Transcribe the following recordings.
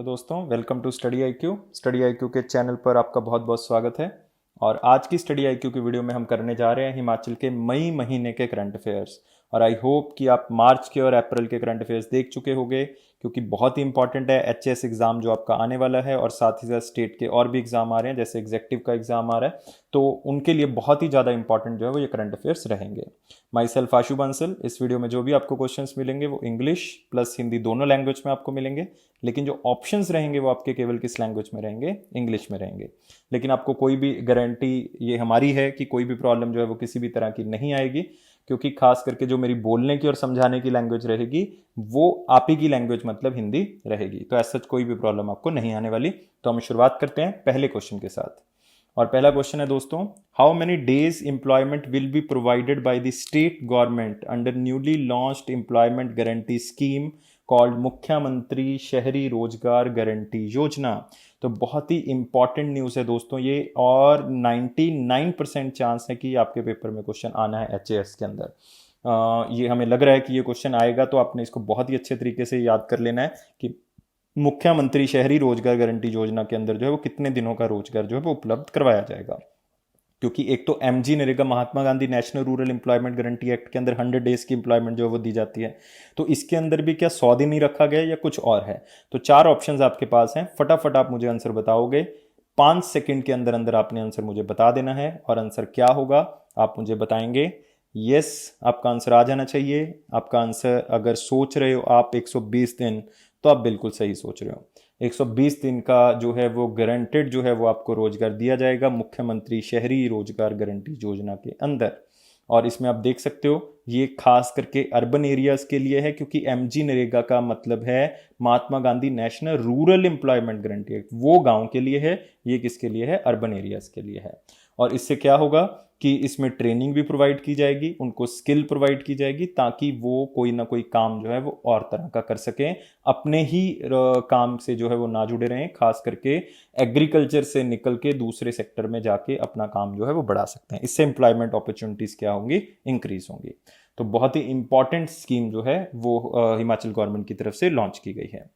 Hello दोस्तों, welcome to study I Q के चैनल पर आपका बहुत बहुत स्वागत है। और आज की स्टडी आई क्यू की वीडियो में हम करने जा रहे हैं हिमाचल के मई महीने के करंट अफेयर्स। और आई होप कि आप मार्च के और अप्रैल के करंट अफेयर्स देख चुके होंगे, क्योंकि बहुत ही इंपॉर्टेंट है एचएस एग्जाम जो आपका आने वाला है, और साथ ही साथ स्टेट के और भी एग्जाम आ रहे हैं, जैसे एग्जेक्टिव का एग्जाम आ रहा है, तो उनके लिए बहुत ही ज़्यादा इंपॉर्टेंट जो है वो ये करंट अफेयर्स रहेंगे। माई सेल्फ आशु बंसल। इस वीडियो में जो भी आपको क्वेश्चंस मिलेंगे वो इंग्लिश प्लस हिंदी दोनों लैंग्वेज में आपको मिलेंगे, लेकिन जो ऑप्शंस रहेंगे वो आपके केवल किस लैंग्वेज में रहेंगे? इंग्लिश में रहेंगे। लेकिन आपको कोई भी गारंटी ये हमारी है कि कोई भी प्रॉब्लम जो है वो किसी भी तरह की नहीं आएगी, क्योंकि खास करके जो मेरी बोलने की और समझाने की लैंग्वेज रहेगी वो आप ही की लैंग्वेज मतलब हिंदी रहेगी। तो ऐसा कोई भी प्रॉब्लम आपको नहीं आने वाली। तो हम शुरुआत करते हैं पहले क्वेश्चन के साथ। और पहला क्वेश्चन है दोस्तों, how many days employment will be provided by the state government under newly launched employment guarantee scheme called मुख्यमंत्री शहरी रोजगार गारंटी योजना। तो बहुत ही इंपॉर्टेंट न्यूज़ है दोस्तों ये, और 99% चांस है कि आपके पेपर में क्वेश्चन आना है एचएएस के अंदर। ये हमें लग रहा है कि ये क्वेश्चन आएगा, तो आपने इसको बहुत ही अच्छे तरीके से याद कर लेना है कि मुख्यमंत्री शहरी रोजगार गारंटी योजना के अंदर जो है वो कितने दिनों का रोजगार जो है वो उपलब्ध करवाया जाएगा। क्योंकि एक तो MG NREGA Mahatma Gandhi National Rural Employment Guarantee Act के अंदर 100 डेज की एम्प्लॉयमेंट जो है वो दी जाती है, तो इसके अंदर भी क्या 100 दिन ही रखा गया या कुछ और है? तो 4 ऑप्शंस आपके पास हैं, फटाफट आप मुझे आंसर बताओगे। 5 सेकंड के अंदर अंदर आपने आंसर मुझे बता देना है, और आंसर क्या होगा आप मुझे बताएंगे। यस, आपका आंसर आ जाना चाहिए। आपका आंसर, अगर सोच रहे हो आप 120 दिन, तो आप बिल्कुल सही सोच रहे हो। 120 दिन का जो है वो गारंटेड जो है वो आपको रोजगार दिया जाएगा मुख्यमंत्री शहरी रोजगार गारंटी योजना के अंदर। और इसमें आप देख सकते हो ये खास करके अर्बन एरियाज के लिए है, क्योंकि एमजी नरेगा का मतलब है Mahatma Gandhi National Rural Employment Guarantee Act, वो गांव के लिए है। ये किसके लिए है? अर्बन एरियाज के लिए है। और इससे क्या होगा कि इसमें ट्रेनिंग भी प्रोवाइड की जाएगी, उनको स्किल प्रोवाइड की जाएगी, ताकि वो कोई ना कोई काम जो है वो और तरह का कर सकें, अपने ही काम से जो है वो ना जुड़े रहें। खास करके एग्रीकल्चर से निकल के दूसरे सेक्टर में जाके अपना काम जो है वो बढ़ा सकते हैं। इससे एम्प्लॉयमेंट अपॉर्चुनिटीज क्या होंगी? इंक्रीज होंगी। तो बहुत ही इंपॉर्टेंट स्कीम जो है वो हिमाचल गवर्नमेंट की तरफ से लॉन्च की गई है।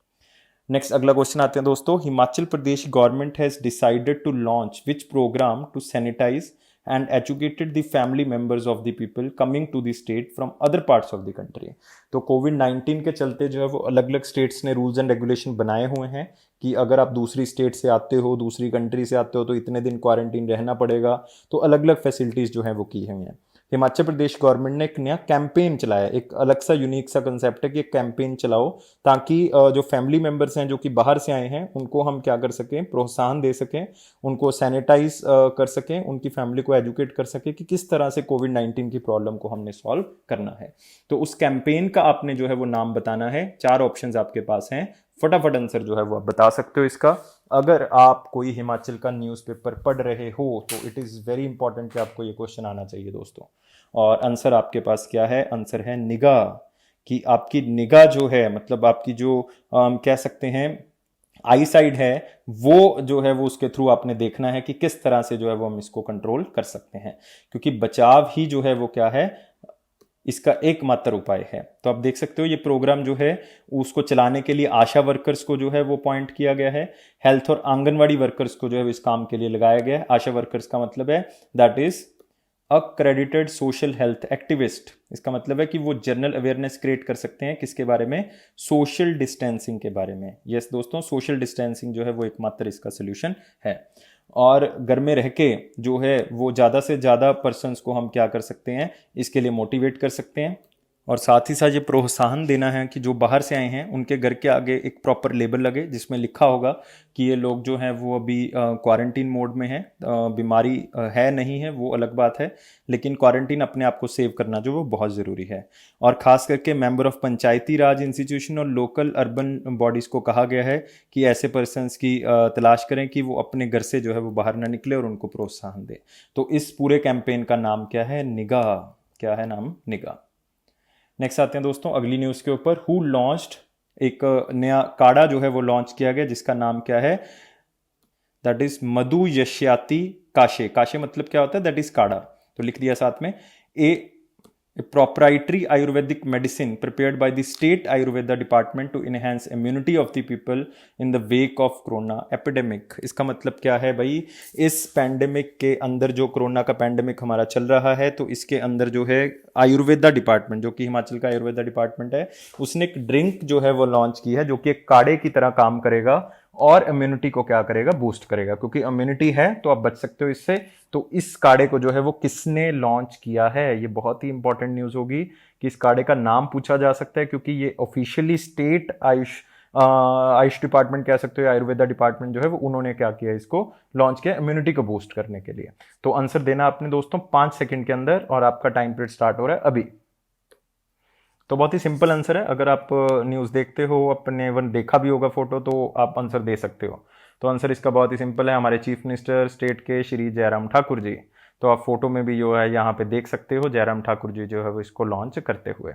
नेक्स्ट अगला क्वेश्चन आते हैं दोस्तों, Himachal Pradesh government has decided to launch which programme to sanitize and educated the family members of the people coming to the state from other parts of the country। तो कोविड-19 के चलते जो है वो अलग अलग स्टेट्स ने रूल्स एंड रेगुलेशन बनाए हुए हैं कि अगर आप दूसरी स्टेट से आते हो, दूसरी कंट्री से आते हो, तो इतने दिन क्वारंटीन रहना पड़ेगा। तो अलग अलग फैसिलिटीज़ जो है वो की हुई हैं। हिमाचल प्रदेश गवर्नमेंट ने एक नया कैंपेन चलाया, एक अलग सा यूनिक सा कंसेप्ट है कि एक कैंपेन चलाओ, ताकि जो फैमिली मेंबर्स हैं जो कि बाहर से आए हैं उनको हम क्या कर सकें? प्रोत्साहन दे सकें, उनको सैनिटाइज कर सकें, उनकी फैमिली को एजुकेट कर सकें कि किस तरह से कोविड-19 की प्रॉब्लम को हमने सॉल्व करना है। तो उस कैंपेन का आपने जो है वो नाम बताना है। 4 ऑप्शंस आपके पास हैं, फटाफट आंसर जो है वो आप बता सकते हो इसका। अगर आप कोई हिमाचल का न्यूज़पेपर पढ़ रहे हो तो इट इज़ वेरी इंपॉर्टेंट कि आपको ये क्वेश्चन आना चाहिए दोस्तों। और आंसर आपके पास क्या है? आंसर है निगाह। कि आपकी निगाह जो है, मतलब आपकी जो कह सकते हैं आई साइड है, वो जो है वो उसके थ्रू आपने देखना है कि किस तरह से जो है वो हम इसको कंट्रोल कर सकते हैं, क्योंकि बचाव ही जो है वो क्या है? इसका एकमात्र उपाय है। तो आप देख सकते हो ये प्रोग्राम जो है उसको चलाने के लिए आशा वर्कर्स को जो है वो पॉइंट किया गया है, हेल्थ और आंगनवाड़ी वर्कर्स को जो है इस काम के लिए लगाया गया है। आशा वर्कर्स का मतलब है that is accredited social health activist. इसका मतलब है कि वो जनरल अवेयरनेस क्रिएट कर सकते हैं किसके बारे में? सोशल डिस्टेंसिंग के बारे में। यस दोस्तों, सोशल डिस्टेंसिंग जो है वो एकमात्र इसका सोल्यूशन है। और घर में रह के जो है वो ज़्यादा से ज़्यादा पर्सन्स को हम क्या कर सकते हैं? इसके लिए मोटिवेट कर सकते हैं। और साथ ही साथ ये प्रोत्साहन देना है कि जो बाहर से आए हैं उनके घर के आगे एक प्रॉपर लेबल लगे जिसमें लिखा होगा कि ये लोग जो हैं वो अभी क्वारंटीन मोड में हैं। बीमारी है नहीं है वो अलग बात है, लेकिन क्वारंटीन अपने आप को सेव करना जो वो बहुत ज़रूरी है। और ख़ास करके member of Panchayati Raj institution और लोकल अर्बन बॉडीज़ को कहा गया है कि ऐसे पर्सनस की तलाश करें कि वो अपने घर से जो है वो बाहर ना निकले और उनको प्रोत्साहन दें। तो इस पूरे कैंपेन का नाम क्या है? निगाह। क्या है नाम? निगाह। नेक्स्ट आते हैं दोस्तों अगली न्यूज़ के ऊपर। हु लॉन्च्ड, एक नया काढ़ा जो है वो लॉन्च किया गया जिसका नाम क्या है? दैट इज मधु यश्याति काशे। काशे मतलब क्या होता है? दैट इज काढ़ा। तो लिख दिया साथ में। ए A proprietary Ayurvedic medicine prepared by the state Ayurveda department to enhance immunity of the people in the wake of corona epidemic। इसका मतलब क्या है भाई, इस पैंडेमिक के अंदर जो कोरोना का पैंडेमिक हमारा चल रहा है, तो इसके अंदर जो है आयुर्वेदा डिपार्टमेंट, जो कि हिमाचल का आयुर्वेदा डिपार्टमेंट है, उसने एक ड्रिंक जो है वो लॉन्च की है, जो कि एक काढ़े की तरह काम करेगा और इम्यूनिटी को क्या करेगा, बूस्ट करेगा। क्योंकि इम्यूनिटी है तो आप बच सकते हो इससे। तो इस काढ़े को जो है वो किसने लॉन्च किया है, ये बहुत ही इंपॉर्टेंट न्यूज होगी कि इस काढ़े का नाम पूछा जा सकता है, क्योंकि ये ऑफिशियली स्टेट आयुष डिपार्टमेंट कह सकते हो, आयुर्वेदा डिपार्टमेंट जो है वो उन्होंने क्या किया, इसको लॉन्च किया इम्यूनिटी को बूस्ट करने के लिए। तो आंसर देना अपने दोस्तों 5 सेकंड के अंदर, और आपका टाइम पीरियड स्टार्ट हो रहा है अभी। तो बहुत ही सिंपल आंसर है, अगर आप न्यूज़ देखते हो, अपने वन देखा भी होगा फोटो, तो आप आंसर दे सकते हो। तो आंसर इसका बहुत ही सिंपल है, हमारे चीफ मिनिस्टर स्टेट के श्री जयराम ठाकुर जी। तो आप फोटो में भी जो है यहाँ पे देख सकते हो, जयराम ठाकुर जी जो है वो इसको लॉन्च करते हुए।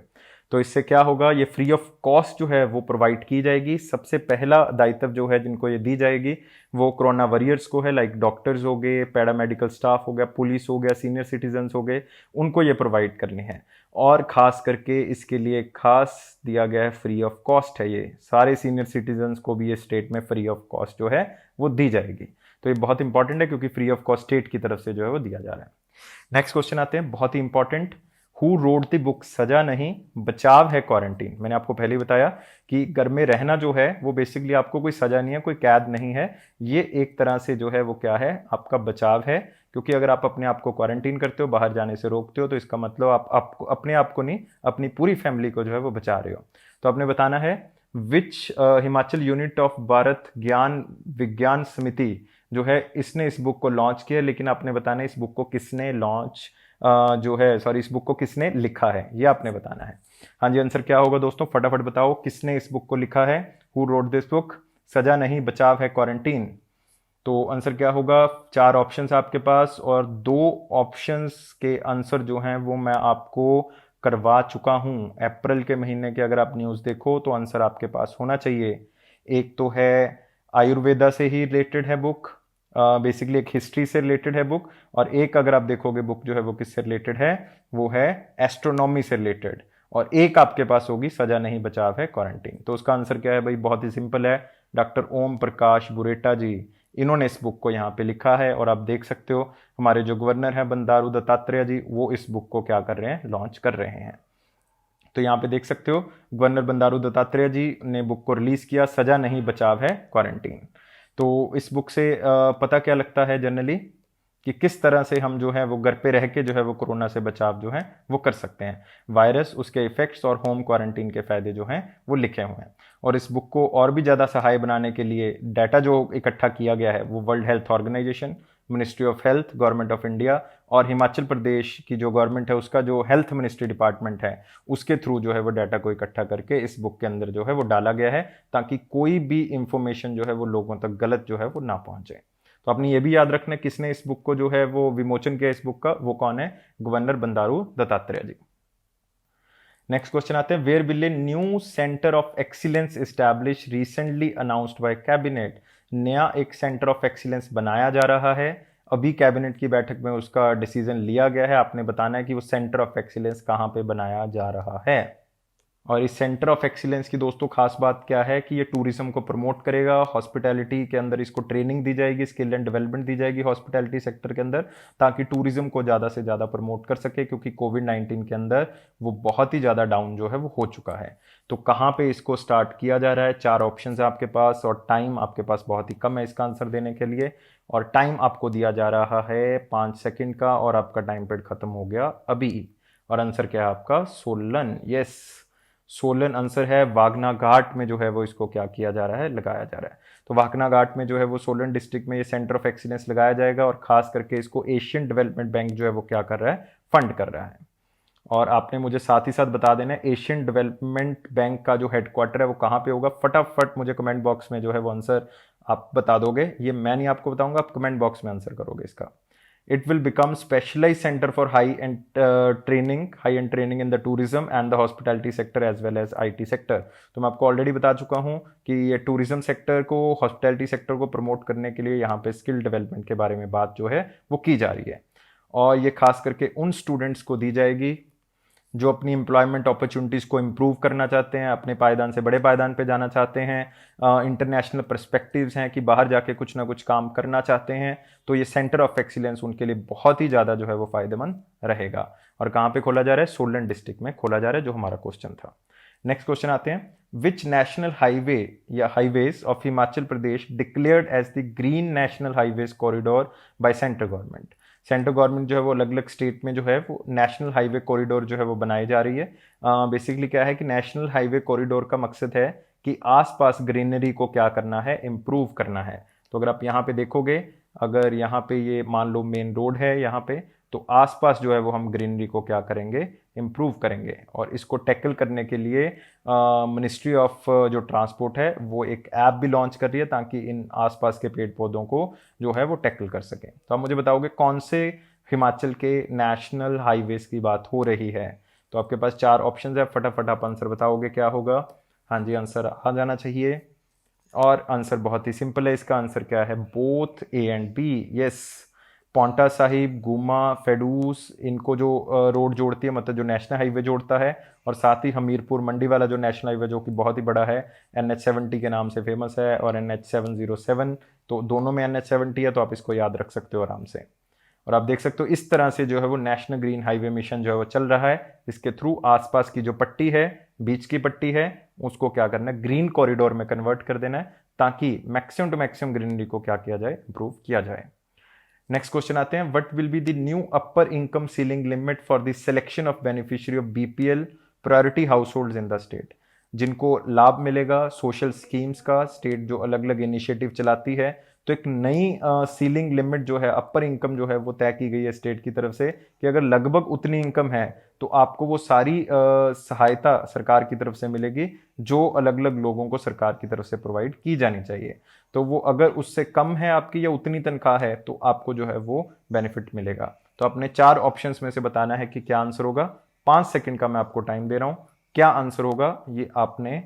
तो इससे क्या होगा, ये फ्री ऑफ कॉस्ट जो है वो प्रोवाइड की जाएगी। सबसे पहला दायित्व जो है जिनको ये दी जाएगी वो कोरोना वॉरियर्स को है, लाइक डॉक्टर्स हो गए, पैरामेडिकल स्टाफ हो गया, पुलिस हो गया, सीनियर सिटीजन्स हो गए, उनको ये प्रोवाइड करनी है। और ख़ास करके इसके लिए खास दिया गया है, फ्री ऑफ कॉस्ट है, ये सारे सीनियर सिटीजन्स को भी ये स्टेट में फ्री ऑफ कॉस्ट जो है वो दी जाएगी। तो ये बहुत इंपॉर्टेंट है, क्योंकि फ्री ऑफ कॉस्ट स्टेट की तरफ से जो है वो दिया जा रहा है। नेक्स्ट क्वेश्चन आते हैं, बहुत ही important. Who wrote the book सजा नहीं बचाव है क्वारंटीन। मैंने आपको पहले ही बताया कि घर में रहना जो है वो बेसिकली आपको कोई सजा नहीं है, कोई कैद नहीं है, ये एक तरह से जो है वो क्या है, आपका बचाव है। क्योंकि अगर आप अपने आप को क्वारंटीन करते हो, बाहर जाने से रोकते हो, तो इसका मतलब आप अपने आप को नहीं, अपनी पूरी फैमिली को जो है वो बचा रहे हो। तो आपने बताना है विच हिमाचल यूनिट ऑफ भारत ज्ञान विज्ञान समिति जो है, इसने इस बुक को लॉन्च किया, लेकिन आपने बताना है इस बुक को किसने लॉन्च जो है, सॉरी, इस बुक को किसने लिखा है, ये आपने बताना है। हाँ जी, आंसर क्या होगा दोस्तों, फटाफट बताओ, किसने इस बुक को लिखा है। हु रोट दिस बुक, सजा नहीं बचाव है क्वारंटीन। तो आंसर क्या होगा, 4 ऑप्शंस आपके पास, और 2 ऑप्शंस के आंसर जो हैं वो मैं आपको करवा चुका हूं। अप्रैल के महीने के अगर आप न्यूज़ देखो तो आंसर आपके पास होना चाहिए। एक तो है आयुर्वेदा से ही रिलेटेड है बुक, बेसिकली एक हिस्ट्री से रिलेटेड है बुक, और एक अगर आप देखोगे बुक जो है वो किससे रिलेटेड है, वो है एस्ट्रोनॉमी से रिलेटेड, और एक आपके पास होगी सजा नहीं बचाव है क्वारंटीन। तो उसका आंसर क्या है भाई, बहुत ही सिंपल है, डॉक्टर ओम प्रकाश बुरेटा जी, इन्होंने इस बुक को यहाँ पे लिखा है। और आप देख सकते हो हमारे जो गवर्नर हैं बंडारू दत्तात्रेय जी, वो इस बुक को क्या कर रहे हैं, लॉन्च कर रहे हैं। तो यहाँ पे देख सकते हो गवर्नर बंडारू दत्तात्रेय जी ने बुक को रिलीज किया, सजा नहीं बचाव है क्वारंटीन। तो इस बुक से पता क्या लगता है जनरली, कि किस तरह से हम जो है वो घर पे रह के जो है वो कोरोना से बचाव जो है वो कर सकते हैं, वायरस, उसके इफेक्ट्स और होम क्वारंटीन के फायदे जो हैं वो लिखे हुए हैं। और इस बुक को और भी ज़्यादा सहाय बनाने के लिए डाटा जो इकट्ठा किया गया है वो World Health Organization, Ministry of Health, Government of India, और हिमाचल प्रदेश की जो गवर्नमेंट है उसका जो हेल्थ मिनिस्ट्री डिपार्टमेंट है, उसके थ्रू जो है वो डाटा को इकट्ठा करके इस बुक के अंदर जो है वो डाला गया है, ताकि कोई भी इंफॉर्मेशन जो है वो लोगों तक गलत जो है वो ना पहुंचे। तो आपने ये भी याद रखना किसने इस बुक को जो है वो विमोचन किया इस बुक का, वो कौन है, governor Bandaru Dattatreya ji. Next question आते हैं, where will a new centre of excellence establish recently announced by cabinet. नया एक सेंटर ऑफ एक्सीलेंस बनाया जा रहा है, अभी कैबिनेट की बैठक में उसका डिसीजन लिया गया है। आपने बताना है कि वो सेंटर ऑफ एक्सीलेंस कहाँ पे बनाया जा रहा है। और इस सेंटर ऑफ एक्सीलेंस की दोस्तों खास बात क्या है कि ये टूरिज्म को प्रमोट करेगा, हॉस्पिटैलिटी के अंदर इसको ट्रेनिंग दी जाएगी, स्किल एंड डेवलपमेंट दी जाएगी हॉस्पिटैलिटी सेक्टर के अंदर, ताकि टूरिज्म को ज़्यादा से ज़्यादा प्रमोट कर सके, क्योंकि कोविड-19 के अंदर वो बहुत ही ज़्यादा डाउन जो है वो हो चुका है। तो कहाँ पे इसको स्टार्ट किया जा रहा है, 4 ऑप्शन है आपके पास, और टाइम आपके पास बहुत ही कम है इसका आंसर देने के लिए, और टाइम आपको दिया जा रहा है 5 सेकेंड का, और आपका टाइम पीरियड खत्म हो गया अभी। और आंसर क्या है आपका, सोलन। यस, सोलन आंसर है। वागना घाट में जो है वो इसको क्या किया जा रहा है, लगाया जा रहा है। तो वागना घाट में जो है वो सोलन डिस्ट्रिक्ट में ये सेंटर ऑफ एक्सीलेंस लगाया जाएगा, और खास करके इसको एशियन डेवलपमेंट बैंक जो है वो क्या कर रहा है, फंड कर रहा है। और आपने मुझे साथ ही साथ बता देना है एशियन डेवलपमेंट बैंक का जो हेडक्वार्टर है वो कहाँ पे होगा। फटाफट मुझे कमेंट बॉक्स में जो है वो आंसर आप बता दोगे, ये मैं नहीं आपको बताऊंगा, आप कमेंट बॉक्स में आंसर करोगे इसका। It will become specialized center for high-end training in the tourism and the hospitality sector as well as IT sector। तो मैं आपको ऑलरेडी बता चुका हूँ कि ये टूरिज्म सेक्टर को, हॉस्पिटैलिटी सेक्टर को प्रमोट करने के लिए यहाँ पे स्किल डेवलपमेंट के बारे में बात जो है वो की जा रही है, और ये खास करके उन स्टूडेंट्स को दी जाएगी जो अपनी एम्प्लॉयमेंट अपॉर्चुनिटीज़ को इम्प्रूव करना चाहते हैं, अपने पायदान से बड़े पायदान पे जाना चाहते हैं, इंटरनेशनल पर्सपेक्टिव्स हैं कि बाहर जाके कुछ ना कुछ काम करना चाहते हैं, तो ये सेंटर ऑफ एक्सीलेंस उनके लिए बहुत ही ज़्यादा जो है वो फ़ायदेमंद रहेगा। और कहाँ पे खोला जा रहा है? सोलन डिस्ट्रिक्ट में खोला जा रहा है, जो हमारा क्वेश्चन था। नेक्स्ट क्वेश्चन आते हैं, विच नेशनल हाईवे या highways of Himachal Pradesh declared as the green national highways corridor by central government. Central government जो है वो अलग अलग स्टेट में जो है वो नेशनल हाईवे कॉरिडोर जो है वो बनाई जा रही है। बेसिकली क्या है कि नेशनल हाईवे कॉरिडोर का मकसद है कि आसपास ग्रीनरी को क्या करना है? इम्प्रूव करना है। तो अगर आप यहाँ पे देखोगे, अगर यहाँ पे ये मान लो मेन रोड है यहाँ पे, तो आसपास जो है वो हम ग्रीनरी को क्या करेंगे? इम्प्रूव करेंगे। और इसको टैकल करने के लिए मिनिस्ट्री ऑफ जो ट्रांसपोर्ट है वो एक ऐप भी लॉन्च कर रही है ताकि इन आसपास के पेड़ पौधों को जो है वो टैकल कर सकें। तो आप मुझे बताओगे कौन से हिमाचल के नेशनल हाईवेज की बात हो रही है? तो आपके पास 4 ऑप्शन है, फटाफट आप आंसर बताओगे क्या होगा? हाँ जी, आंसर आ जाना चाहिए। और आंसर बहुत ही सिंपल है, इसका आंसर क्या है? Both A and B. Yes, Paonta Sahib, Guma, फेडूस, इनको जो रोड जोड़ती है, मतलब जो नेशनल हाईवे जोड़ता है, और साथ ही हमीरपुर मंडी वाला जो नेशनल हाईवे जो कि बहुत ही बड़ा है, NH70 के नाम से फेमस है, और NH707, तो दोनों में NH70 है, तो आप इसको याद रख सकते हो आराम से। और आप देख सकते हो इस तरह से जो है वो नेशनल ग्रीन हाईवे मिशन जो है वो चल रहा है। इसके थ्रू आसपास की जो पट्टी है, बीच की पट्टी है, उसको क्या करना है? ग्रीन कॉरिडोर में कन्वर्ट कर देना है, ताकि मैक्सिमम टू मैक्सिमम ग्रीनरी को क्या किया जाए? इंप्रूव किया जाए। नेक्स्ट क्वेश्चन आते हैं, what will be the new upper income ceiling limit for the selection of beneficiary of BPL priority house hold in the state. जिनको लाभ मिलेगा सोशल स्कीम्स का, स्टेट जो अलग अलग इनिशिएटिव चलाती है, तो एक नई सीलिंग लिमिट जो है, अपर इनकम जो है वो तय की गई है स्टेट की तरफ से कि अगर लगभग उतनी इनकम है तो आपको वो सारी सहायता सरकार की तरफ से मिलेगी जो अलग अलग लोगों को सरकार की तरफ से प्रोवाइड की जानी चाहिए। तो वो अगर उससे कम है आपकी या उतनी तनख्वाह है तो आपको जो है वो बेनिफिट मिलेगा। तो अपने 4 ऑप्शंस में से बताना है कि क्या आंसर होगा। 5 सेकंड का मैं आपको टाइम दे रहा हूं, क्या आंसर होगा ये आपने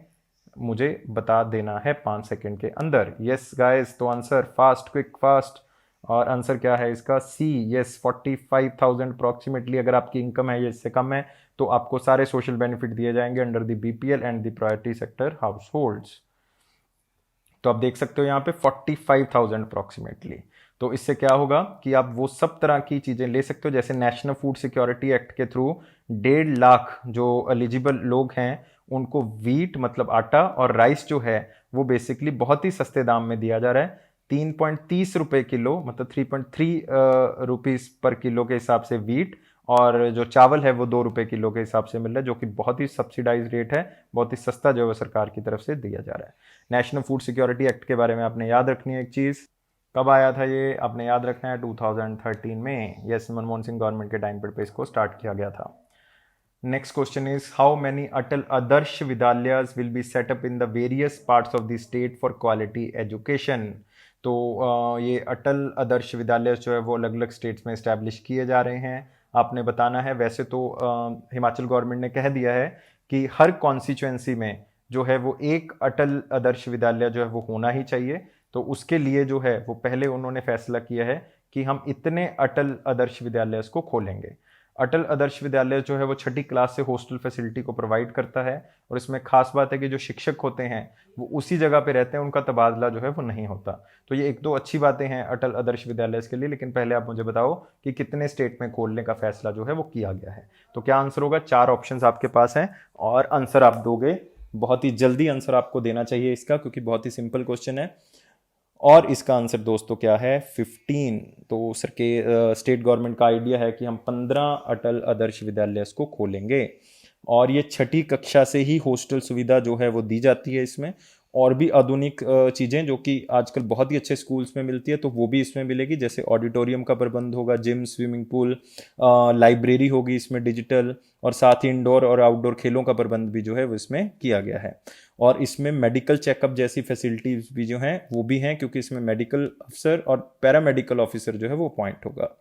मुझे बता देना है 5 सेकंड के अंदर। यस गाइस, तो आंसर फास्ट, क्विक फास्ट। और आंसर क्या है इसका? सी, यस, 45,000 अप्रॉक्सीमेटली अगर आपकी इनकम है या इससे कम है तो आपको सारे सोशल बेनिफिट दिए जाएंगे under the BPL and the priority sector house holds. तो आप देख सकते हो यहाँ पे 45,000 अप्रॉक्सीमेटली। तो इससे क्या होगा कि आप वो सब तरह की चीज़ें ले सकते हो, जैसे नेशनल फूड सिक्योरिटी एक्ट के थ्रू 1.5 लाख जो एलिजिबल लोग हैं उनको वीट मतलब आटा और राइस जो है वो बेसिकली बहुत ही सस्ते दाम में दिया जा रहा है। 3.30 रुपये किलो, मतलब 3.3 रुपीज़ पर किलो के हिसाब से वीट, और जो चावल है वो 2 रुपये किलो के हिसाब से मिल रहा है, जो कि बहुत ही सब्सिडाइज रेट है, बहुत ही सस्ता जो है सरकार की तरफ से दिया जा रहा है। नेशनल फूड सिक्योरिटी एक्ट के बारे में आपने याद रखनी है एक चीज़, कब आया था ये आपने याद रखना है, 2013 में। यस, मनमोहन सिंह गवर्नमेंट के टाइम पर इसको स्टार्ट किया गया था। Next question is, how many Atal Adarsh Vidyalayas will be set up in the various parts of the state for quality education. तो ये अटल आदर्श विद्यालय जो है वो अलग अलग स्टेट्स में इस्टेब्लिश किए जा रहे हैं, आपने बताना है। वैसे तो हिमाचल गवर्नमेंट ने कह दिया है कि हर कॉन्स्टिट्यूएंसी में जो है वो एक अटल आदर्श विद्यालय जो है वो होना ही चाहिए। तो उसके लिए जो है वो पहले उन्होंने फैसला किया है कि हम इतने अटल आदर्श विद्यालय को खोलेंगे। अटल आदर्श विद्यालय जो है वो 6ठी क्लास से हॉस्टल फैसिलिटी को प्रोवाइड करता है, और इसमें खास बात है कि जो शिक्षक होते हैं वो उसी जगह पे रहते हैं, उनका तबादला जो है वो नहीं होता। तो ये 1-2 अच्छी बातें हैं अटल आदर्श विद्यालय के लिए। लेकिन पहले आप मुझे बताओ कि कितने स्टेट में खोलने का फैसला जो है वो किया गया है। तो क्या आंसर होगा? 4 ऑप्शंस आपके पास हैं और आंसर आप दोगे, बहुत ही जल्दी आंसर आपको देना चाहिए इसका, क्योंकि बहुत ही सिंपल क्वेश्चन है। और इसका आंसर दोस्तों क्या है? 15। तो सर के स्टेट गवर्नमेंट का आइडिया है कि हम 15 अटल आदर्श विद्यालय को खोलेंगे, और ये 6ठी कक्षा से ही हॉस्टल सुविधा जो है वो दी जाती है इसमें। और भी आधुनिक चीज़ें जो कि आजकल बहुत ही अच्छे स्कूल्स में मिलती है तो वो भी इसमें मिलेगी, जैसे ऑडिटोरियम का प्रबंध होगा, जिम, स्विमिंग पूल, लाइब्रेरी होगी इसमें डिजिटल, और साथ ही इंडोर और आउटडोर खेलों का प्रबंध भी जो है वो इसमें किया गया है। और इसमें मेडिकल चेकअप जैसी फैसिलिटीज भी जो हैं वो भी हैं, क्योंकि इसमें मेडिकल अफसर और पैरामेडिकल ऑफिसर जो है वो अपॉइंट होगा।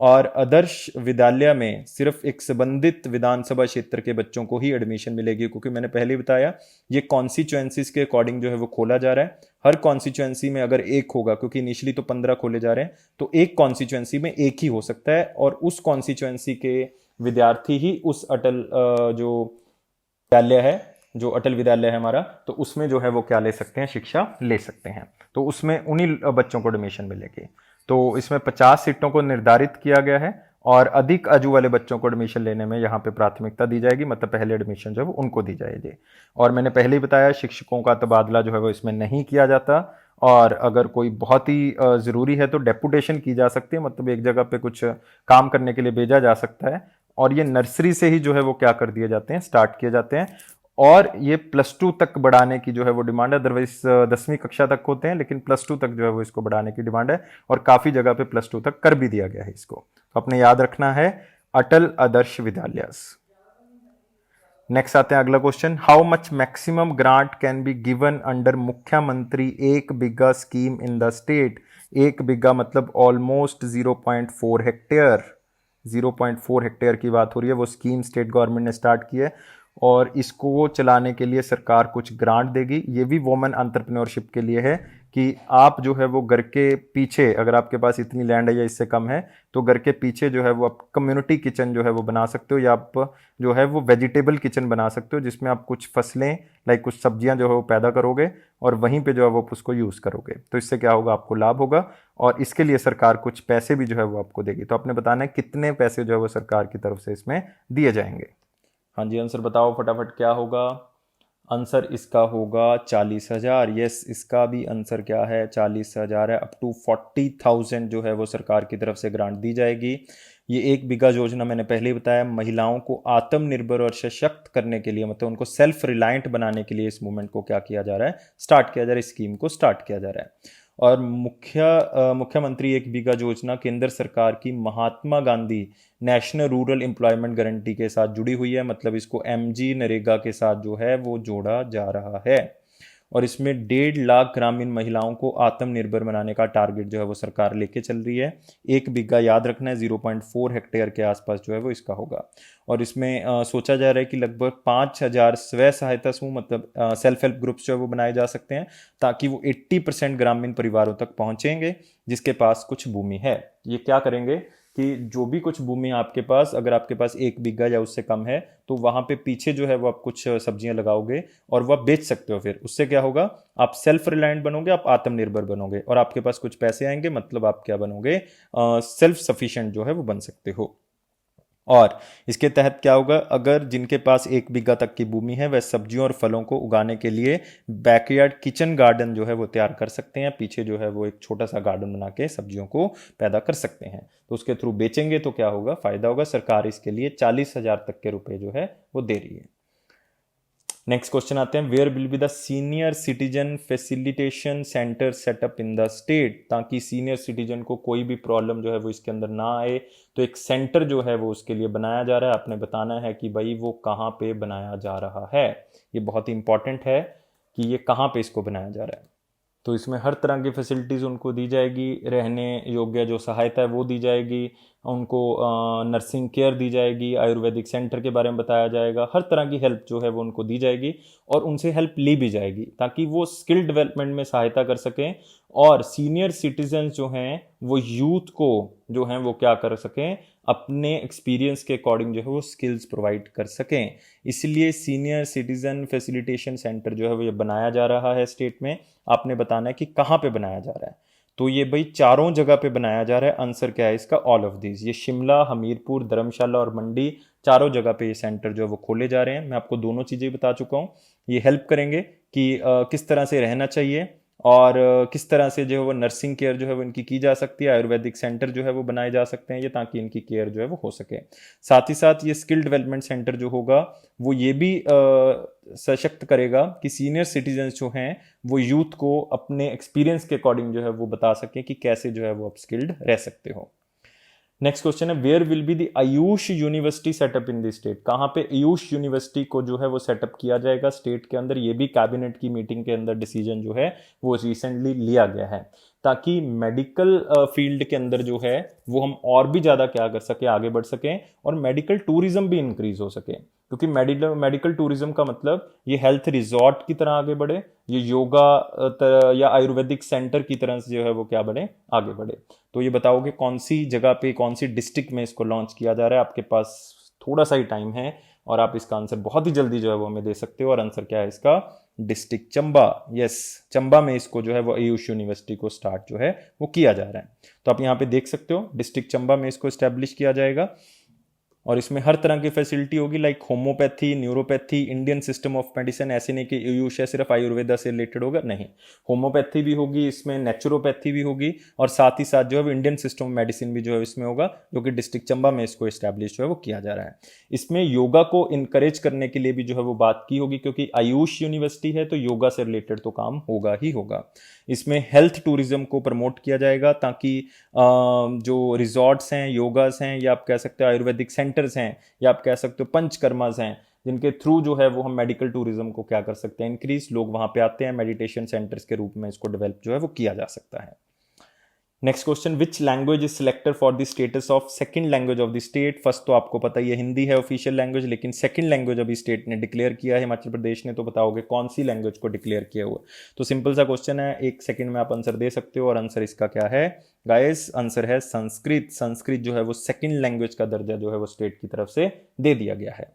और आदर्श विद्यालय में सिर्फ एक संबंधित विधानसभा क्षेत्र के बच्चों को ही एडमिशन मिलेगी, क्योंकि मैंने पहले ही बताया ये कॉन्स्टिट्यूएंसीज के अकॉर्डिंग जो है वो खोला जा रहा है। हर कॉन्स्टिट्यूएंसी में अगर एक होगा, क्योंकि इनिशियली तो 15 खोले जा रहे हैं, तो एक कॉन्स्टिट्यूएंसी में एक ही हो सकता है, और उस कॉन्स्टिट्यूएंसी के विद्यार्थी ही उस अटल जो विद्यालय है, जो अटल विद्यालय है हमारा, तो उसमें जो है वो क्या ले सकते हैं, शिक्षा ले सकते हैं। तो उसमें उन्हीं बच्चों को एडमिशन मिलेगी। तो इसमें 50 सीटों को निर्धारित किया गया है और अधिक आयु वाले बच्चों को एडमिशन लेने में यहाँ पे प्राथमिकता दी जाएगी, मतलब पहले एडमिशन जो है वो उनको दी जाएगी। और मैंने पहले ही बताया शिक्षकों का तबादला जो है वो इसमें नहीं किया जाता, और अगर कोई बहुत ही ज़रूरी है तो डेपुटेशन की जा सकती है, मतलब एक जगह पे कुछ काम करने के लिए भेजा जा सकता है। और ये नर्सरी से ही जो है वो क्या कर दिए जाते हैं, स्टार्ट किए जाते हैं। और ये +2 तक बढ़ाने की जो है वो डिमांड है, अदरवाइज 10वीं कक्षा तक होते हैं, लेकिन +2 तक जो है वो इसको बढ़ाने की डिमांड है, और काफ़ी जगह पे +2 तक कर भी दिया गया है इसको। तो अपने याद रखना है अटल आदर्श विद्यालय। नेक्स्ट आते हैं अगला question, how much maximum grant can be given under मुख्यमंत्री एक Bigga scheme in the state. एक बिग्गा मतलब ऑलमोस्ट 0.4 हेक्टेयर, 0.4 हेक्टेयर की बात हो रही है। वो स्कीम स्टेट गवर्नमेंट ने स्टार्ट की है और इसको चलाने के लिए सरकार कुछ ग्रांट देगी। ये भी वुमेन एंटरप्रेन्योरशिप के लिए है कि आप जो है वो घर के पीछे, अगर आपके पास इतनी लैंड है या इससे कम है, तो घर के पीछे जो है वो आप कम्युनिटी किचन जो है वो बना सकते हो, या आप जो है वो वेजिटेबल किचन बना सकते हो, जिसमें आप कुछ फसलें लाइक कुछ सब्जियां जो है वो पैदा करोगे और वहीं पे जो है वो उसको यूज़ करोगे। तो इससे क्या होगा, आपको लाभ होगा और इसके लिए सरकार कुछ पैसे भी जो है वो आपको देगी। तो आपने बताना है कितने पैसे जो है वो सरकार की तरफ से इसमें दिए जाएंगे। हाँ जी, आंसर बताओ फटाफट क्या होगा। आंसर इसका होगा 40,000। यस, इसका भी आंसर क्या है, 40,000 है। अप टू 40,000 जो है वो सरकार की तरफ से ग्रांट दी जाएगी। ये एक बिगा योजना मैंने पहले ही बताया, महिलाओं को आत्मनिर्भर और सशक्त करने के लिए, मतलब उनको सेल्फ रिलायंट बनाने के लिए इस मूवमेंट को क्या किया जा रहा है, स्टार्ट किया जा रहा है, स्कीम को स्टार्ट किया जा रहा है। और मुख्यमंत्री एक बिगा योजना केंद्र सरकार की Mahatma Gandhi National Rural Employment Guarantee के साथ जुड़ी हुई है, मतलब इसको MG नरेगा के साथ जो है वो जोड़ा जा रहा है। और इसमें 1.5 लाख ग्रामीण महिलाओं को आत्मनिर्भर बनाने का टारगेट जो है वो सरकार लेके चल रही है। एक बिग्गा याद रखना है 0.4 हेक्टेयर के आसपास जो है वो इसका होगा। और इसमें सोचा जा रहा है कि लगभग 5,000 स्वयं सहायता समूह, मतलब सेल्फ हेल्प ग्रुप्स जो है वो बनाए जा सकते हैं, ताकि वो 80% ग्रामीण परिवारों तक पहुंचेंगे जिसके पास कुछ भूमि है। ये क्या करेंगे कि जो भी कुछ भूमि है आपके पास, अगर आपके पास 1 बिग्गा या उससे कम है, तो वहां पे पीछे जो है वो आप कुछ सब्जियां लगाओगे और वह बेच सकते हो। फिर उससे क्या होगा, आप सेल्फ रिलायंट बनोगे, आप आत्मनिर्भर बनोगे और आपके पास कुछ पैसे आएंगे, मतलब आप क्या बनोगे, सेल्फ सफिशिएंट जो है वो बन सकते हो। और इसके तहत क्या होगा, अगर जिनके पास 1 बिग्गा तक की भूमि है वह सब्जियों और फलों को उगाने के लिए बैकयार्ड किचन गार्डन जो है वो तैयार कर सकते हैं। पीछे जो है वो एक छोटा सा गार्डन बना के सब्जियों को पैदा कर सकते हैं। तो उसके थ्रू बेचेंगे तो क्या होगा, फायदा होगा। सरकार इसके लिए 40,000 तक के रुपए जो है वो दे रही है। नेक्स्ट क्वेश्चन आते हैं, where will be the senior citizen facilitation centre setup in the state. ताकि सीनियर सिटीजन को कोई भी प्रॉब्लम जो है वो इसके अंदर ना आए, तो एक सेंटर जो है वो उसके लिए बनाया जा रहा है। आपने बताना है कि भाई वो कहाँ पे बनाया जा रहा है। ये बहुत ही इंपॉर्टेंट है कि ये कहाँ पे इसको बनाया जा रहा है। तो इसमें हर तरह की फैसिलिटीज़ उनको दी जाएगी, रहने योग्य जो सहायता है वो दी जाएगी, उनको नर्सिंग केयर दी जाएगी, आयुर्वेदिक सेंटर के बारे में बताया जाएगा, हर तरह की हेल्प जो है वो उनको दी जाएगी और उनसे हेल्प ली भी जाएगी ताकि वो स्किल डेवलपमेंट में सहायता कर सकें। और सीनियर सिटीजन जो हैं वो यूथ को जो हैं वो क्या कर सकें, अपने एक्सपीरियंस के अकॉर्डिंग जो है वो स्किल्स प्रोवाइड कर सकें। इसलिए सीनियर सिटीजन फैसिलिटेशन सेंटर जो है वो ये बनाया जा रहा है स्टेट में। आपने बताना है कि कहाँ पे बनाया जा रहा है। तो ये भाई चारों जगह पे बनाया जा रहा है। आंसर क्या है इसका, ऑल ऑफ दीज। ये शिमला, हमीरपुर, धर्मशाला और मंडी, चारों जगह पे ये सेंटर जो है वो खोले जा रहे हैं। मैं आपको दोनों चीज़ें बता चुका हूँ। ये हेल्प करेंगे कि किस तरह से रहना चाहिए और किस तरह से जो है वो नर्सिंग केयर जो है वो इनकी की जा सकती है। आयुर्वेदिक सेंटर जो है वो बनाए जा सकते हैं ये, ताकि इनकी केयर जो है वो हो सके। साथ ही साथ ये स्किल डेवलपमेंट सेंटर जो होगा वो ये भी सशक्त करेगा कि सीनियर सिटीजन्स जो हैं वो यूथ को अपने एक्सपीरियंस के अकॉर्डिंग जो है वो बता सके कि कैसे जो है वो आप स्किल्ड रह सकते हो। नेक्स्ट क्वेश्चन है, where will be the AYUSH university setup in the state. कहाँ पे आयुष यूनिवर्सिटी को जो है वो सेटअप किया जाएगा स्टेट के अंदर। ये भी कैबिनेट की मीटिंग के अंदर डिसीजन जो है वो रिसेंटली लिया गया है, ताकि मेडिकल फील्ड के अंदर जो है वो हम और भी ज़्यादा क्या कर सके, आगे बढ़ सकें और मेडिकल टूरिज्म भी इंक्रीज हो सके। क्योंकि मेडिकल टूरिज्म का मतलब ये हेल्थ रिजॉर्ट की तरह आगे बढ़े, ये योगा या आयुर्वेदिक सेंटर की तरह से जो है वो क्या बढ़े, आगे बढ़े। तो ये बताओगे कौन सी जगह पे, कौन सी डिस्ट्रिक्ट में इसको लॉन्च किया जा रहा है। आपके पास थोड़ा सा ही टाइम है और आप इसका आंसर बहुत ही जल्दी जो है वो हमें दे सकते हो। और आंसर क्या है इसका? डिस्ट्रिक्ट चंबा। यस, चंबा में इसको जो है वो आयुष यूनिवर्सिटी को स्टार्ट जो है वो किया जा रहा है। तो आप यहाँ पे देख सकते हो डिस्ट्रिक्ट चंबा में इसको स्टैब्लिश किया जाएगा और इसमें हर तरह की फैसिलिटी होगी, like homeopathy, neuropathy, Indian system of medicine. ऐसे नहीं कि आयुष है सिर्फ आयुर्वेदा से रिलेटेड होगा, नहीं, होम्योपैथी भी होगी इसमें, नेचुरोपैथी भी होगी और साथ ही साथ जो है इंडियन सिस्टम ऑफ मेडिसिन भी जो है इसमें होगा, जो कि डिस्ट्रिक्ट चंबा में इसको इस्टेब्लिश जो है वो किया जा रहा है। इसमें योगा को इंकरेज करने के लिए भी जो है वो बात की होगी, क्योंकि आयुष यूनिवर्सिटी है तो योगा से रिलेटेड तो काम होगा ही होगा। इसमें हेल्थ टूरिज्म को प्रमोट किया जाएगा ताकि जो रिजॉर्ट्स हैं, योगास हैं, या आप कह सकते हो आयुर्वेदिक सेंटर्स हैं, या आप कह सकते हो पंचकर्मास हैं, जिनके थ्रू जो है वो हम मेडिकल टूरिज्म को क्या कर सकते हैं, इंक्रीज, लोग वहां पे आते हैं, मेडिटेशन सेंटर्स के रूप में इसको डेवलप जो है वो किया जा सकता है। Next question, which language is selected for the status of second language of the state? First तो आपको पता ही है हिंदी है ऑफिशियल लैंग्वेज, लेकिन सेकंड लैंग्वेज अभी स्टेट ने डिक्लेयर किया है, हिमाचल प्रदेश ने। तो बताओगे कौन सी लैंग्वेज को डिक्लेयर किया हुआ? तो सिंपल सा क्वेश्चन है, एक सेकंड में आप आंसर दे सकते हो और आंसर इसका क्या है गाइस? आंसर है संस्कृत। संस्कृत जो है वो सेकंड लैंग्वेज का दर्जा जो है वो स्टेट की तरफ से दे दिया गया है।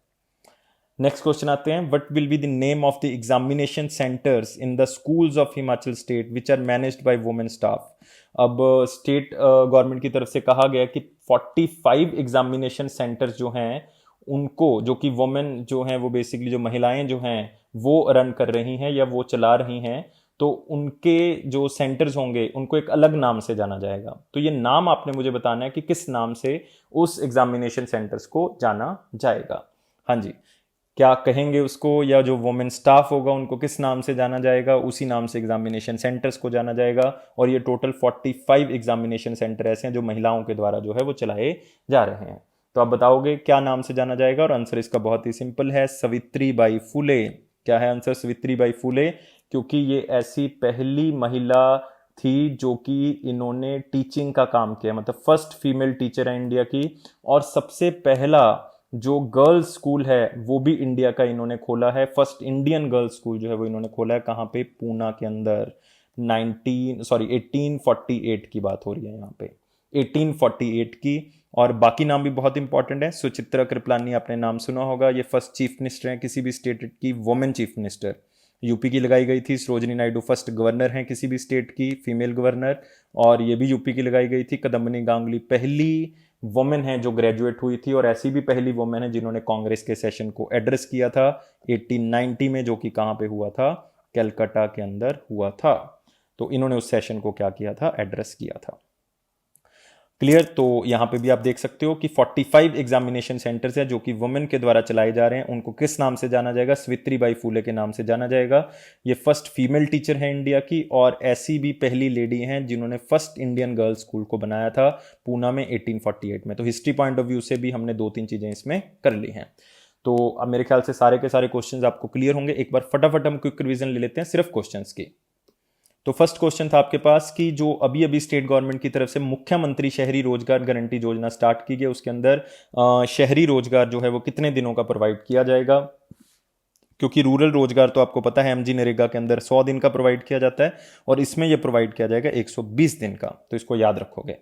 नेक्स्ट क्वेश्चन आते हैं, what will be the name of the examination centres in the schools of Himachal state which are managed by women staff? अब स्टेट गवर्नमेंट की तरफ से कहा गया कि 45 एग्जामिनेशन सेंटर्स जो हैं उनको, जो कि वुमेन जो हैं वो बेसिकली जो महिलाएं जो हैं वो रन कर रही हैं या वो चला रही हैं, तो उनके जो सेंटर्स होंगे उनको एक अलग नाम से जाना जाएगा। तो ये नाम आपने मुझे बताना है कि किस नाम से उस एग्जामिनेशन सेंटर्स को जाना जाएगा। हाँ जी, क्या कहेंगे उसको, या जो वुमेन स्टाफ होगा उनको किस नाम से जाना जाएगा, उसी नाम से एग्जामिनेशन सेंटर्स को जाना जाएगा। और ये टोटल 45 एग्जामिनेशन सेंटर ऐसे हैं जो महिलाओं के द्वारा जो है वो चलाए जा रहे हैं। तो आप बताओगे क्या नाम से जाना जाएगा? और आंसर इसका बहुत ही सिंपल है, सावित्रीबाई फुले। क्या है आंसर? सावित्रीबाई फुले, क्योंकि ये ऐसी पहली महिला थी जो कि इन्होंने टीचिंग का काम किया, मतलब फर्स्ट फीमेल टीचर है इंडिया की, और सबसे पहला जो गर्ल्स स्कूल है वो भी इंडिया का इन्होंने खोला है। फर्स्ट इंडियन गर्ल्स स्कूल जो है वो इन्होंने खोला है, कहाँ पे? पूना के अंदर। 1848 की बात हो रही है यहाँ पे, 1848 की। और बाकी नाम भी बहुत इंपॉर्टेंट है। सुचित्रा कृपलानी आपने नाम सुना होगा, ये फर्स्ट चीफ मिनिस्टर हैं किसी भी स्टेट की, वुमेन चीफ मिनिस्टर। यूपी की लगाई गई थी। सरोजिनी नायडू फर्स्ट गवर्नर हैं किसी भी स्टेट की, फीमेल गवर्नर, और ये भी यूपी की लगाई गई थी। कदम्बनी गांगुली पहली वुमेन है जो ग्रेजुएट हुई थी, और ऐसी भी पहली वुमेन है जिन्होंने कांग्रेस के सेशन को एड्रेस किया था 1890 में, जो कि कहाँ पे हुआ था? कलकत्ता के अंदर हुआ था। तो इन्होंने उस सेशन को क्या किया था? एड्रेस किया था। क्लियर? तो यहां पे भी आप देख सकते हो कि 45 एग्जामिनेशन सेंटर्स हैं जो कि वुमेन के द्वारा चलाए जा रहे हैं। उनको किस नाम से जाना जाएगा? सावित्रीबाई फुले के नाम से जाना जाएगा। ये फर्स्ट फीमेल टीचर है इंडिया की, और ऐसी भी पहली लेडी हैं जिन्होंने फर्स्ट इंडियन गर्ल्स स्कूल को बनाया था पूना में 1848 में। तो हिस्ट्री पॉइंट ऑफ व्यू से भी हमने 2-3 चीजें इसमें कर ली हैं। तो अब मेरे ख्याल से सारे के सारे क्वेश्चंस आपको क्लियर होंगे। एक बार फटाफट हम क्विक रिवीजन ले लेते हैं सिर्फ क्वेश्चंस की। तो फर्स्ट क्वेश्चन था आपके पास कि जो अभी अभी स्टेट गवर्नमेंट की तरफ से मुख्यमंत्री शहरी रोजगार गारंटी योजना स्टार्ट की गई, उसके अंदर शहरी रोजगार जो है वो कितने दिनों का प्रोवाइड किया जाएगा? क्योंकि रूरल रोजगार तो आपको पता है एमजी नरेगा के अंदर 100 दिन का प्रोवाइड किया जाता है, और इसमें यह प्रोवाइड किया जाएगा 120 दिन का। तो इसको याद रखोगे।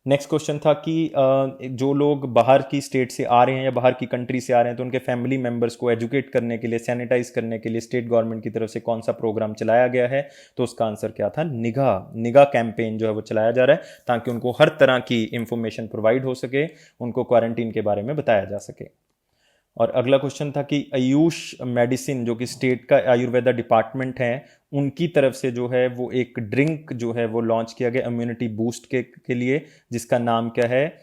नेक्स्ट क्वेश्चन था कि जो लोग बाहर की स्टेट से आ रहे हैं या बाहर की कंट्री से आ रहे हैं, तो उनके फैमिली मेंबर्स को एजुकेट करने के लिए, सैनिटाइज करने के लिए स्टेट गवर्नमेंट की तरफ से कौन सा प्रोग्राम चलाया गया है? तो उसका आंसर क्या था? निगाह कैंपेन जो है वो चलाया जा रहा है, ताकि उनको हर तरह की इंफॉर्मेशन प्रोवाइड हो सके, उनको क्वारंटीन के बारे में बताया जा सके। और अगला क्वेश्चन था कि आयुष मेडिसिन जो कि स्टेट का आयुर्वेदा डिपार्टमेंट है, उनकी तरफ से जो है वो एक ड्रिंक जो है वो लॉन्च किया गया इम्यूनिटी बूस्ट के लिए, जिसका नाम क्या है?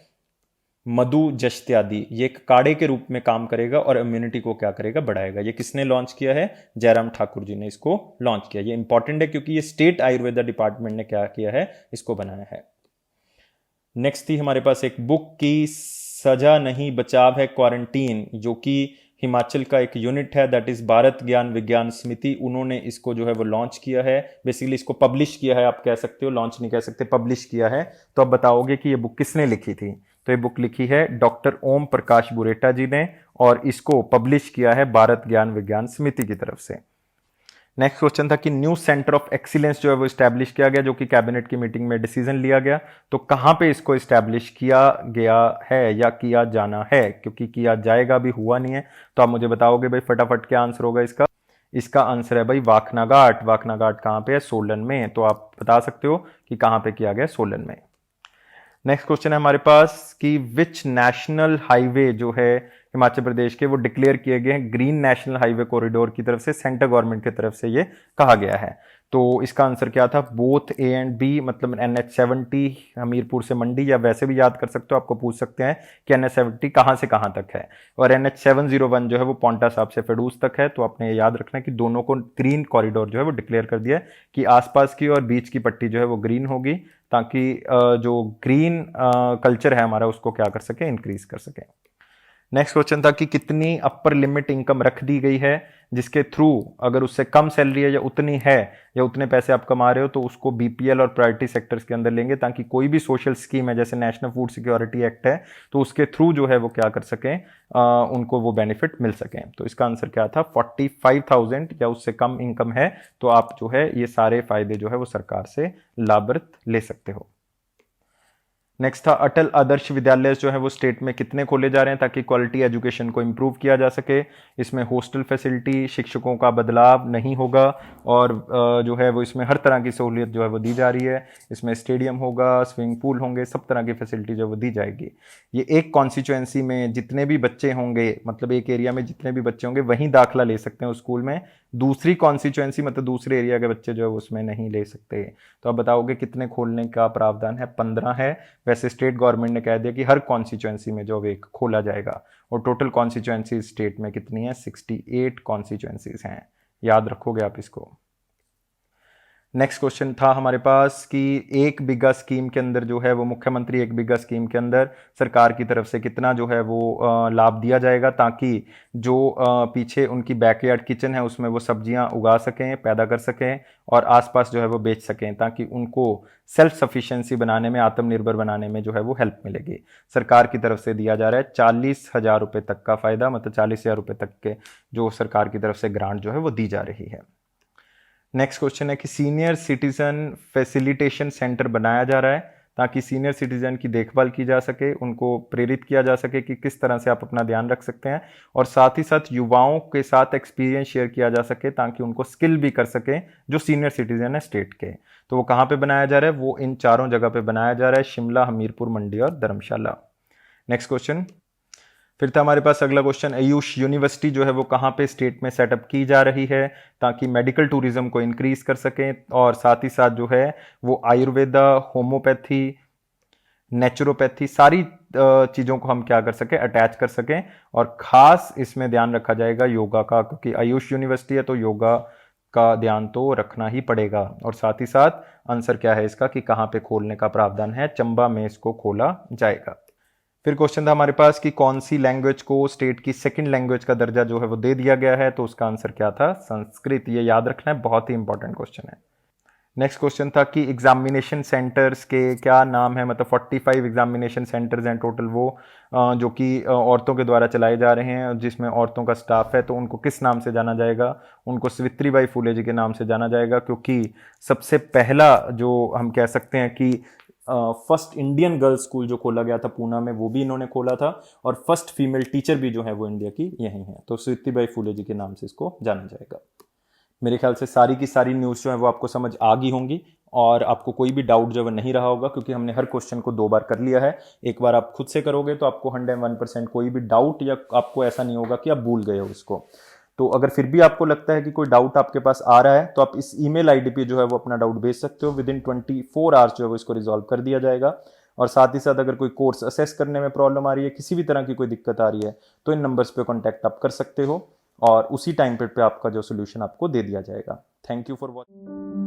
मधु जश्त्यादि। ये एक काढ़े के रूप में काम करेगा और इम्यूनिटी को क्या करेगा? बढ़ाएगा। ये किसने लॉन्च किया है? जयराम ठाकुर जी ने इसको लॉन्च किया। ये इंपॉर्टेंट है क्योंकि ये स्टेट आयुर्वेदा डिपार्टमेंट ने क्या किया है? इसको बनाया है। नेक्स्ट थी हमारे पास एक बुक की सजा नहीं बचाव है क्वारंटीन, जो कि हिमाचल का एक यूनिट है, दैट इज भारत ज्ञान विज्ञान समिति। उन्होंने इसको जो है वो लॉन्च किया है, बेसिकली इसको पब्लिश किया है, आप कह सकते हो, लॉन्च नहीं कह सकते, पब्लिश किया है। तो अब बताओगे कि ये बुक किसने लिखी थी? तो ये बुक लिखी है डॉक्टर ओम प्रकाश बुरेटा जी ने, और इसको पब्लिश किया है भारत ज्ञान विज्ञान समिति की तरफ से। नेक्स्ट क्वेश्चन था कि न्यू सेंटर ऑफ एक्सीलेंस जो है वो इस्टेब्लिश किया गया, जो कि कैबिनेट की मीटिंग में डिसीजन लिया गया। तो कहाँ पे इसको इस्टेब्लिश किया गया है या किया जाना है, क्योंकि किया जाएगा अभी हुआ नहीं है। तो आप मुझे बताओगे भाई फटाफट क्या आंसर होगा इसका। इसका आंसर है भाई वाकनाघाट। वाकनाघाट कहाँ पे है? सोलन में। तो आप बता सकते हो कि कहाँ पे किया गया, सोलन में। नेक्स्ट क्वेश्चन है हमारे पास कि विच नेशनल हाईवे जो है हिमाचल प्रदेश के, वो डिक्लेयर किए गए हैं ग्रीन नेशनल हाईवे कॉरिडोर की तरफ से, सेंट्रल गवर्नमेंट की तरफ से ये कहा गया है। तो इसका आंसर क्या था? बोथ ए एंड बी, मतलब NH70 हमीरपुर से मंडी, या वैसे भी याद कर सकते हो, आपको पूछ सकते हैं कि NH70 कहाँ से कहाँ तक है। और NH701 जो है वो पौंटा साहब से फडूस तक है। तो आपने ये याद रखना है कि दोनों को ग्रीन कॉरिडोर जो है वो डिक्लेयर कर दिया है कि आसपास की और बीच की पट्टी जो है वो ग्रीन होगी, ताकि जो ग्रीन कल्चर है हमारा उसको क्या कर सके, इंक्रीज कर सके। नेक्स्ट क्वेश्चन था कि कितनी अपर लिमिट इनकम रख दी गई है जिसके थ्रू अगर उससे कम सैलरी है या उतनी है या उतने पैसे आप कमा रहे हो तो उसको BPL और प्रायोरिटी सेक्टर्स के अंदर लेंगे, ताकि कोई भी सोशल स्कीम है जैसे नेशनल फूड सिक्योरिटी एक्ट है तो उसके थ्रू जो है वो क्या कर सकें, उनको वो बेनिफिट मिल सकें। तो इसका आंसर क्या था? 45,000 या उससे कम इनकम है तो आप जो है ये सारे फायदे जो है वो सरकार से लाभार्थ ले सकते हो। नेक्स्ट था अटल आदर्श विद्यालय जो है वो स्टेट में कितने खोले जा रहे हैं ताकि क्वालिटी एजुकेशन को इम्प्रूव किया जा सके। इसमें हॉस्टल फैसिलिटी, शिक्षकों का बदलाव नहीं होगा, और जो है वो इसमें हर तरह की सहूलियत जो है वो दी जा रही है। इसमें स्टेडियम होगा, स्विमिंग पूल होंगे, सब तरह की फैसिलिटी जो है वो दी जाएगी। ये एक कॉन्स्टिट्यूएंसी में जितने भी बच्चे होंगे, मतलब एक एरिया में जितने भी बच्चे होंगे वहीं दाखिला ले सकते हैं उस स्कूल में। दूसरी कॉन्स्टिट्यूएंसी मतलब दूसरे एरिया के बच्चे जो है उसमें नहीं ले सकते। तो आप बताओगे कितने खोलने का प्रावधान है? 15 है। वैसे स्टेट गवर्नमेंट ने कह दिया कि हर कॉन्स्टिट्यूएंसी में जो एक खोला जाएगा, और टोटल कॉन्स्टिट्यूएंसी स्टेट में कितनी है? 68 कॉन्स्टिट्यूएंसीज हैं। याद रखोगे आप इसको। नेक्स्ट क्वेश्चन था हमारे पास कि एक बिगा स्कीम के अंदर जो है वो मुख्यमंत्री एक बिगा स्कीम के अंदर सरकार की तरफ से कितना जो है वो लाभ दिया जाएगा, ताकि जो पीछे उनकी बैकयार्ड किचन है उसमें वो सब्जियां उगा सकें, पैदा कर सकें और आसपास जो है वो बेच सकें, ताकि उनको सेल्फ सफिशिएंसी बनाने में, आत्मनिर्भर बनाने में जो है वो हेल्प मिलेगी। सरकार की तरफ से दिया जा रहा है 40,000 रुपये तक का फायदा, मतलब 40,000 रुपये तक के जो सरकार की तरफ से ग्रांट जो है वो दी जा रही है। नेक्स्ट क्वेश्चन है कि सीनियर सिटीजन फैसिलिटेशन सेंटर बनाया जा रहा है ताकि सीनियर सिटीजन की देखभाल की जा सके, उनको प्रेरित किया जा सके कि किस तरह से आप अपना ध्यान रख सकते हैं, और साथ ही साथ युवाओं के साथ एक्सपीरियंस शेयर किया जा सके ताकि उनको स्किल भी कर सके जो सीनियर सिटीजन है स्टेट के। तो वो कहाँ पे बनाया जा रहा है? वो इन चारों जगह पे बनाया जा रहा है, शिमला, हमीरपुर, मंडी और धर्मशाला। नेक्स्ट क्वेश्चन फिर था हमारे पास अगला क्वेश्चन, आयुष यूनिवर्सिटी जो है वो कहाँ पे स्टेट में सेटअप की जा रही है ताकि मेडिकल टूरिज्म को इंक्रीज कर सकें, और साथ ही साथ जो है वो आयुर्वेदा, होम्योपैथी, नेचुरोपैथी, सारी चीज़ों को हम क्या कर सकें, अटैच कर सकें। और खास इसमें ध्यान रखा जाएगा योगा का, क्योंकि आयुष यूनिवर्सिटी है तो योगा का ध्यान तो रखना ही पड़ेगा। और साथ ही साथ आंसर क्या है इसका कि कहाँ पे खोलने का प्रावधान है? चंबा में इसको खोला जाएगा। फिर क्वेश्चन था हमारे पास कि कौन सी लैंग्वेज को स्टेट की सेकंड लैंग्वेज का दर्जा जो है वो दे दिया गया है, तो उसका आंसर क्या था? संस्कृत। ये याद रखना है, बहुत ही इंपॉर्टेंट क्वेश्चन है। नेक्स्ट क्वेश्चन था कि एग्जामिनेशन सेंटर्स के क्या नाम है, मतलब 45 एग्जामिनेशन सेंटर्स हैं टोटल वो, जो कि औरतों के द्वारा चलाए जा रहे हैं, जिसमें औरतों का स्टाफ है, तो उनको किस नाम से जाना जाएगा? उनको सावित्रीबाई फुले जी के नाम से जाना जाएगा, क्योंकि सबसे पहला जो हम कह सकते हैं कि फर्स्ट इंडियन गर्ल्स स्कूल जो खोला गया था पूना में, वो भी इन्होंने खोला था, और फर्स्ट फीमेल टीचर भी जो है वो इंडिया की यही है। तो सावित्रीबाई फुले जी के नाम से इसको जाना जाएगा। मेरे ख्याल से सारी की सारी न्यूज़ जो है वो आपको समझ आ गई होंगी, और आपको कोई भी डाउट जो है नहीं रहा होगा, क्योंकि हमने हर क्वेश्चन को 2 बार कर लिया है। एक बार आप खुद से करोगे तो आपको 101% कोई भी डाउट या आपको ऐसा नहीं होगा कि आप भूल गए हो इसको। तो अगर फिर भी आपको लगता है कि कोई डाउट आपके पास आ रहा है तो आप इस ईमेल आईडी पे जो है वो अपना डाउट भेज सकते हो। विदिन 24 आवर्स जो है वो इसको रिजॉल्व कर दिया जाएगा। और साथ ही साथ अगर कोई कोर्स असेस करने में प्रॉब्लम आ रही है, किसी भी तरह की कोई दिक्कत आ रही है, तो इन नंबर्स पे कॉन्टैक्ट आप कर सकते हो, और उसी टाइम पे आपका जो सोल्यूशन आपको दे दिया जाएगा। Thank you for watching.